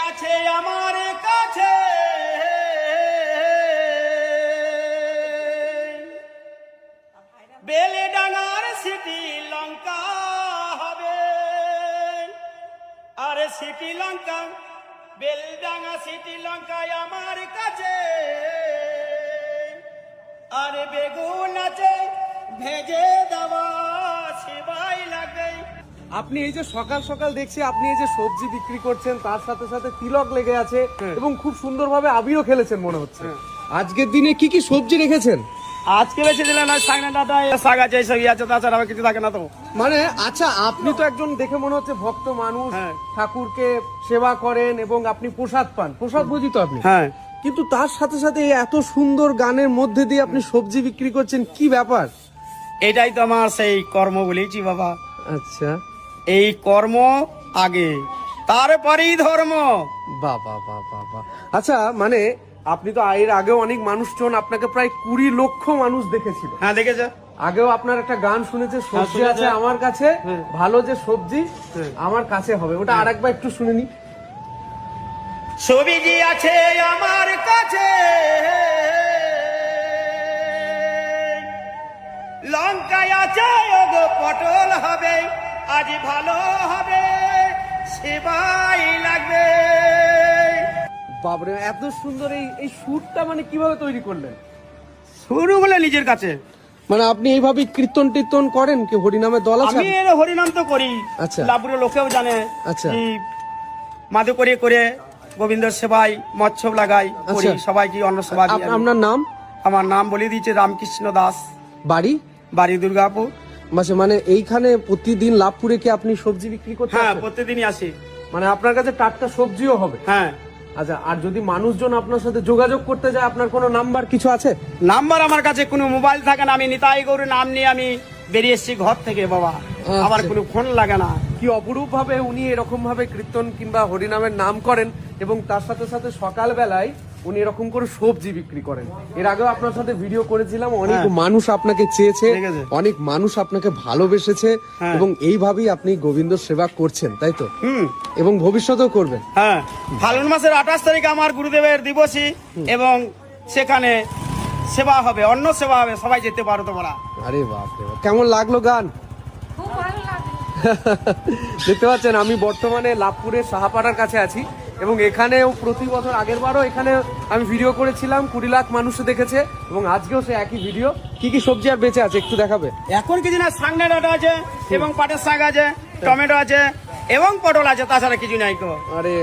আছে আমার কাছে বেলেডাঙ্গার সিটি লঙ্কা হবে আরে সিটি লঙ্কা বেলডাঙ্গা সিটি লঙ্কায় আমার কাছে আরে বেগুন আছে ভেজে দেওয়া সেবাই লাগে। আপনি এই যে সকাল সকাল দেখছি আপনি এই যে সবজি বিক্রি করছেন তার সাথে সাথে তিলক লেগে আছে এবং খুব সুন্দরভাবে আবিরও খেলেছেন মনে হচ্ছে। আজকের দিনে কি কি সবজি রেখেছেন? আজকে বেশি দিলে না শাক না ডাটা শাক আছে এইসবই আছে, তাছাড়া আমার কিছু থাকে না তো। মানে আচ্ছা, আপনি তো একজন দেখে মনে হচ্ছে ভক্ত মানুষ, হ্যাঁ। ঠাকুরকে সেবা করেন এবং আপনি প্রসাদ পান, প্রসাদ বুঝি তো আপনি। হ্যাঁ, কিন্তু তার সাথে সাথে এই এত সুন্দর গানের মধ্যে দিয়ে আপনি সবজি বিক্রি করছেন, কি ব্যাপার? এটাই তো আমার সেই কর্ম বলেছি বাবা। আচ্ছা, এই কর্ম আগে, তারপরেই ধর্ম। বাবা বাবা বাবা। আচ্ছা, মানে আপনি তো এর আগেও অনেক মানুষজন, আপনাকে প্রায় 20 লক্ষ মানুষ দেখেছিল। হ্যাঁ, দেখেছো? আগেও আপনার একটা গান শুনেছে, সবজি শুনেছে। আছে আমার কাছে, ভালো যে সবজি আমার কাছে হবে, ওটা আরেকবার একটু শুনে নি। সবজি আছে আমার কাছে লঙ্কায় আছে ওগো পটল হবে, আজ ভালো হবে সেবাই লাগবে। বাবরে, এত সুন্দর এই সুরটা মানে কিভাবে তৈরি করলেন? শুরু হলে নিজের কাছে। মানে আপনি এইভাবে কীর্তন টির্তন করেন কি? হরিনামের দল আছে? আমি এর হরিনাম তো করি, আচ্ছা। লাভপুরের লোকেও জানে। আচ্ছা। কি মাদু করে করে গোবিন্দর সেবায় মৎস্য লাগাই করি, আচ্ছা। সবাইকে অন্ন সেবা দিই। আপনার নাম? আমার নাম বলে দিয়েছে রামকৃষ্ণ দাস, বাড়ি? বাড়ি দুর্গাপুর। মানে এইখানে প্রতিদিন লাভপুরে কি আপনি সবজি বিক্রি করতে হ্যাঁ, আসেন? প্রতিদিনই আসি। মানে আপনার কাছে টাটকা সবজিও হবে? হ্যাঁ। আচ্ছা, আর যদি মানুষজন আপনার সাথে যোগাযোগ করতে যায়, আপনার কোনো নাম্বার কিছু আছে? নাম্বার আমার কাছে কোনো মোবাইল থাকে না, আমি নিতাই গৌরের নাম নিয়ে আমি বেরিয়ে এসেছি ঘর থেকে বাবা। আমার কোনো ফোন লাগে না। কি অপরূপ ভাবে উনি এরকম ভাবে কীর্তন কিংবা হরিনামের নাম করেন এবং তার সাথে সাথে সকাল বেলায় উনি এরকম করে সবজি বিক্রি করেন। এর আগেও আপনার সাথে ভিডিও করেছিলাম, অনেক হ্যাঁ। মানুষ আপনাকে চেয়েছে, ঠিক আছে। অনেক মানুষ আপনাকে ভালোবেসেছে হ্যাঁ। এবং এইভাবেই আপনি গোবিন্দ সেবা করছেন, তাই তো? হুম। এবং ভবিষ্যতেও করবেন। হ্যাঁ, ফাল্গুন মাসের 28 তারিখে আমার গুরুদেবের দিবসী এবং সেখানে সেবা হবে, অন্ন সেবা হবে, সবাই যেতে পারো তোমরা। আরে বাপ রে বাপ, কেমন লাগলো গান? খুব ভালো লাগে। দেখতে পাচ্ছেন আমি বর্তমানে লাভপুরের সাহাপাড়ার কাছে আছি এবং এখানেও প্রতি বছর, আগের বারও এখানে আমি ভিডিও করেছিলাম, 20 লাখ মানুষ দেখেছে এবং আজকেও সে একই ভিডিও। কি কি সবজি আর বেঁচে আছে একটু দেখাবে? এখন কিছু না, সাংনা ডাটা আছে এবং পাটের শাক আছে, টমেটো আছে এবং পটল আছে, তাছাড়া কিছু নাই। আরে